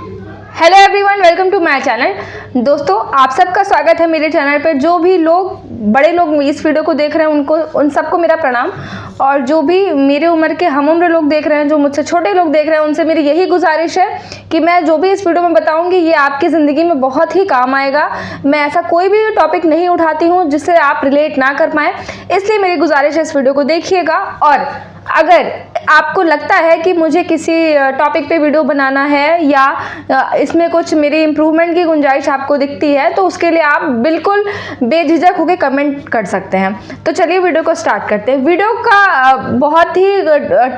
Hello everyone, welcome to my channel. दोस्तों, आप सबका स्वागत है मेरे चैनल पर। जो भी लोग बड़े लोग इस वीडियो को देख रहे हैं उन सबको मेरा प्रणाम, और जो भी मेरे उम्र के हम उम्र लोग देख रहे हैं, जो मुझसे छोटे लोग देख रहे हैं, उनसे मेरी यही गुजारिश है कि मैं जो भी इस वीडियो में बताऊंगी ये आपकी ज़िंदगी में बहुत ही काम आएगा। मैं ऐसा कोई भी टॉपिक नहीं उठाती हूँ जिससे आप रिलेट ना कर पाएँ, इसलिए मेरी गुजारिश है इस वीडियो को देखिएगा। और अगर आपको लगता है कि मुझे किसी टॉपिक पे वीडियो बनाना है या इसमें कुछ मेरी इम्प्रूवमेंट की गुंजाइश आपको दिखती है, तो उसके लिए आप बिल्कुल बेझिझक होकर कमेंट कर सकते हैं। तो चलिए वीडियो को स्टार्ट करते हैं। वीडियो का बहुत ही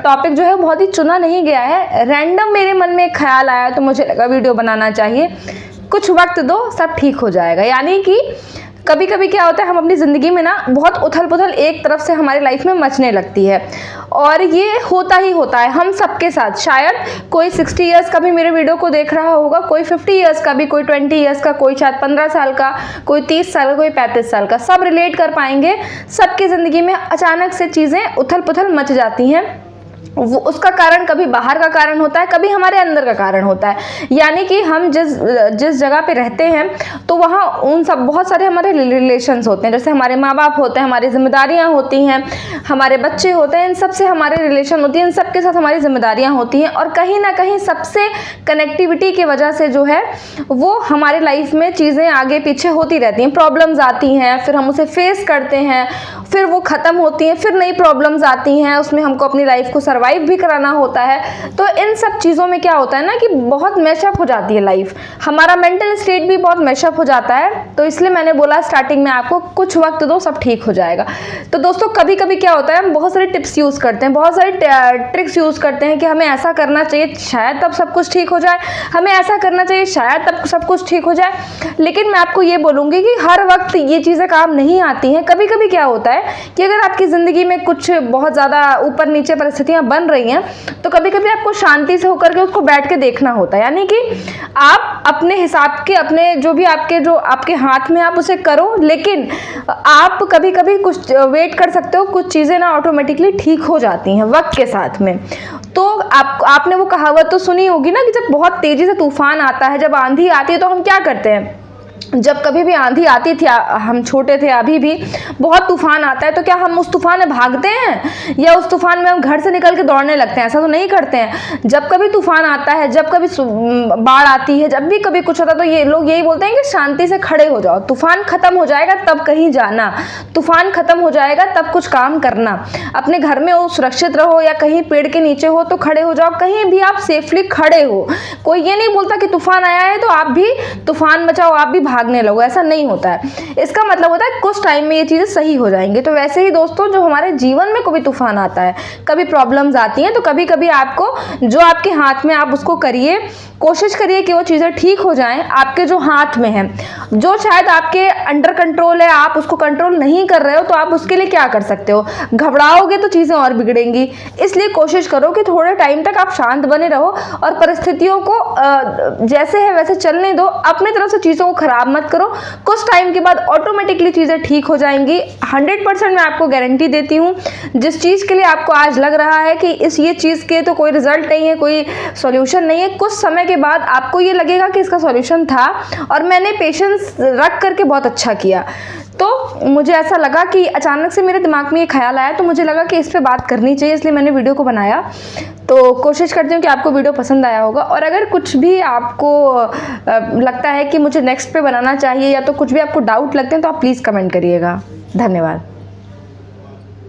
टॉपिक जो है बहुत ही चुना नहीं गया है, रैंडम मेरे मन में एक ख्याल आया तो मुझे लगा वीडियो बनाना चाहिए। कुछ वक्त दो, सब ठीक हो जाएगा। यानी कि कभी कभी क्या होता है, हम अपनी ज़िंदगी में ना बहुत उथल पुथल एक तरफ से हमारी लाइफ में मचने लगती है, और ये होता ही होता है हम सबके साथ। शायद कोई 60 इयर्स का भी मेरे वीडियो को देख रहा होगा, कोई 50 इयर्स का भी, कोई 20 इयर्स का, कोई शायद 15 साल का, कोई 30 साल का, कोई 35 साल का। सब रिलेट कर पाएंगे। सबकी ज़िंदगी में अचानक से चीज़ें उथल पुथल मच जाती हैं। वो उसका कारण कभी बाहर का कारण होता है, कभी हमारे अंदर का कारण होता है। यानी कि हम जिस जगह पे रहते हैं तो वहाँ बहुत सारे हमारे रिलेशंस होते हैं। जैसे हमारे माँ बाप होते हैं, हमारी जिम्मेदारियाँ होती हैं, हमारे बच्चे होते हैं, इन सब से हमारे रिलेशन होती हैं, इन सब के साथ हमारी जिम्मेदारियाँ होती हैं। और कहीं ना कहीं सबसे कनेक्टिविटी की वजह से जो है वो हमारे लाइफ में चीज़ें आगे पीछे होती रहती हैं। प्रॉब्लम्स आती हैं, फिर हम उसे फेस करते हैं, फिर वो ख़त्म होती हैं, फिर नई प्रॉब्लम्स आती हैं, उसमें हमको अपनी लाइफ को सर्वाइव भी कराना होता है। तो इन सब चीज़ों में क्या होता है ना कि बहुत मैशअप हो जाती है लाइफ, हमारा मेंटल स्टेट भी बहुत मैशअप हो जाता है। तो इसलिए मैंने बोला स्टार्टिंग में आपको कुछ वक्त दो, सब ठीक हो जाएगा। तो दोस्तों, कभी कभी क्या होता है, हम बहुत सारे टिप्स यूज़ करते हैं, बहुत सारे ट्रिक्स यूज़ करते हैं कि हमें ऐसा करना चाहिए शायद तब सब कुछ ठीक हो जाए, हमें ऐसा करना चाहिए शायद तब सब कुछ ठीक हो जाए। लेकिन मैं आपको ये बोलूँगी कि हर वक्त ये चीज़ें काम नहीं आती हैं। कभी कभी क्या होता है कि अगर आपकी ज़िंदगी में कुछ बहुत ज़्यादा ऊपर नीचे परिस्थितियाँ बन रही हैं, तो कभी कभी आपको शांति से होकर के उसको बैठ के देखना होता है। यानी कि आप अपने हिसाब के, अपने जो आपके हाथ में, आप उसे करो। लेकिन आप कभी कभी कुछ वेट कर सकते हो, कुछ चीज़ें ना ऑटोमेटिकली ठीक हो जाती हैं वक्त के साथ में। तो आपने वो कहावत तो सुनी होगी ना कि जब बहुत तेज़ी से तूफान आता है, जब आंधी आती है, तो हम क्या करते हैं? जब कभी भी आंधी आती थी, हम छोटे थे, अभी भी बहुत तूफान आता है, तो क्या हम उस तूफान में भागते हैं या उस तूफान में हम घर से निकल के दौड़ने लगते हैं? ऐसा तो नहीं करते हैं। जब कभी तूफान आता है, जब कभी बाढ़ आती है, जब भी कभी कुछ होता है, तो ये लोग यही बोलते हैं कि शांति से खड़े हो जाओ, तूफान खत्म हो जाएगा तब कहीं जाना, तूफान खत्म हो जाएगा तब कुछ काम करना। अपने घर में हो, सुरक्षित रहो, या कहीं पेड़ के नीचे हो तो खड़े हो जाओ, कहीं भी आप सेफली खड़े हो। कोई ये नहीं बोलता कि तूफान आया है तो आप भी तूफान बचाओ, आप भी भागने लगो, ऐसा नहीं होता है। इसका मतलब होता है कुछ टाइम में ये चीज़ें सही हो जाएंगी। तो वैसे ही दोस्तों, जो हमारे जीवन में कभी तूफान आता है, कभी प्रॉब्लम्स आती हैं, तो कभी कभी आपको जो आपके हाथ में, आप उसको करिए, कोशिश करिए कि वो चीज़ें ठीक हो जाएं आपके जो हाथ में है। जो शायद आपके अंडर कंट्रोल है, आप उसको कंट्रोल नहीं कर रहे हो, तो आप उसके लिए क्या कर सकते हो? घबराओगे तो चीज़ें और बिगड़ेंगी। इसलिए कोशिश करो कि थोड़े टाइम तक आप शांत बने रहो और परिस्थितियों को जैसे है वैसे चलने दो। अपनी तरफ से चीज़ों को खराब मत करो। कुछ टाइम के बाद ऑटोमेटिकली चीज़ें ठीक हो जाएंगी। 100% मैं आपको गारंटी देती हूँ। जिस चीज़ के लिए आपको आज लग रहा है कि ये चीज़ के तो कोई रिजल्ट नहीं है, कोई सॉल्यूशन नहीं है, कुछ समय के बाद आपको ये लगेगा कि इसका सॉल्यूशन था और मैंने पेशेंस रख करके बहुत अच्छा किया। तो मुझे ऐसा लगा कि अचानक से मेरे दिमाग में ये ख्याल आया, तो मुझे लगा कि इस पे बात करनी चाहिए, इसलिए मैंने वीडियो को बनाया। तो कोशिश करती हूँ कि आपको वीडियो पसंद आया होगा। और अगर कुछ भी आपको लगता है कि मुझे नेक्स्ट पे बनाना चाहिए, या तो कुछ भी आपको डाउट लगते हैं, तो आप प्लीज़ कमेंट करिएगा। धन्यवाद।